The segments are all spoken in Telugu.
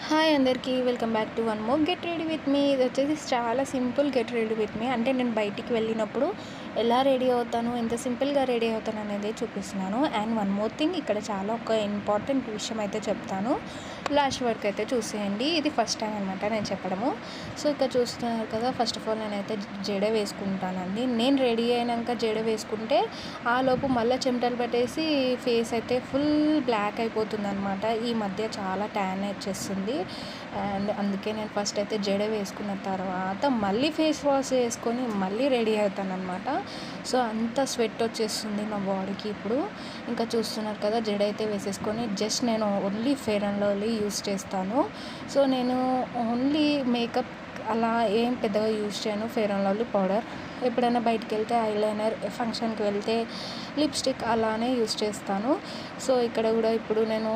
హాయ్ అందరికీ welcome back to one more get ready with me. ఇది వచ్చేసి చాలా simple get ready with me. అంటే నేను బయటికి వెళ్ళినప్పుడు ఎలా రెడీ అవుతాను, ఎంత సింపుల్గా రెడీ అవుతాను అనేది చూపిస్తున్నాను. అండ్ వన్ మోర్ థింగ్, ఇక్కడ చాలా ఒక ఇంపార్టెంట్ విషయం అయితే చెప్తాను. లాస్ట్ వరకు అయితే చూసేయండి. ఇది ఫస్ట్ టైం అనమాట నేను చెప్పడము. సో ఇక్కడ చూస్తున్నారు కదా, ఫస్ట్ ఆఫ్ ఆల్ నేనైతే జడ వేసుకుంటానండి. నేను రెడీ అయినాక జడ వేసుకుంటే ఆ లోపు మళ్ళీ చెమటలు పట్టేసి ఫేస్ అయితే ఫుల్ బ్లాక్ అయిపోతుంది అనమాట. ఈ మధ్య చాలా ట్యాన్ వచ్చేస్తుంది. అండ్ అందుకే నేను ఫస్ట్ అయితే జడ వేసుకున్న తర్వాత మళ్ళీ ఫేస్ వాష్ చేసుకొని మళ్ళీ రెడీ అవుతాను అనమాట. సో అంత స్వెట్ వచ్చేస్తుంది నా బాడీకి. ఇప్పుడు ఇంకా చూస్తున్నారు కదా, జడ అయితే వేసేసుకొని జస్ట్ నేను only fair and lovely use చేస్తాను. సో నేను ఓన్లీ మేకప్ అలా ఏం పెద్దగా యూస్ చేయను. ఫెయిర్ అండ్ లవ్లీ పౌడర్, ఎప్పుడైనా బయటికి వెళ్తే ఐలైనర్, ఫంక్షన్కి వెళ్తే లిప్స్టిక్ అలానే యూస్ చేస్తాను. సో ఇక్కడ కూడా ఇప్పుడు నేను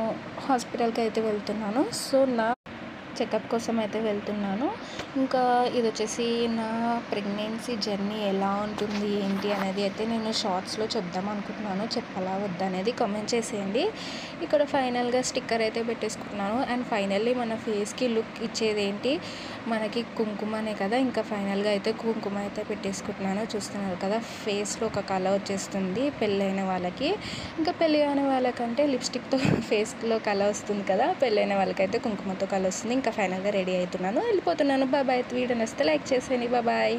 హాస్పిటల్కి అయితే వెళ్తున్నాను. సో నా చెకప్ కోసం అయితే వెళ్తున్నాను. ఇంకా ఇది వచ్చేసి నా ప్రెగ్నెన్సీ జర్నీ ఎలా ఉంటుంది ఏంటి అనేది అయితే నేను షార్ట్స్లో చెప్దాం అనుకుంటున్నాను. చెప్పాలా వద్దా అనేది కామెంట్ చేసేయండి. ఇక్కడ ఫైనల్గా స్టిక్కర్ అయితే పెట్టేసుకున్నాను. అండ్ ఫైనల్లీ మన ఫేస్కి లుక్ ఇచ్చేది ఏంటి, మనకి కుంకుమనే కదా. ఇంకా ఫైనల్గా అయితే కుంకుమ అయితే పెట్టేసుకుంటున్నాను. చూస్తున్నారు కదా, ఫేస్లో ఒక కలర్ వచ్చేస్తుంది పెళ్ళైన వాళ్ళకి. ఇంకా పెళ్ళి అయిన వాళ్ళకంటే లిప్స్టిక్తో ఫేస్లో కలర్ వస్తుంది కదా, పెళ్ళైన వాళ్ళకైతే కుంకుమతో కలర్ వస్తుంది. ఇంకా ఫైనల్గా రెడీ అవుతున్నాను, వెళ్ళిపోతున్నాను. బాయ్. వీడియో నచ్చితే లైక్ చేసేయండి. బాయ్.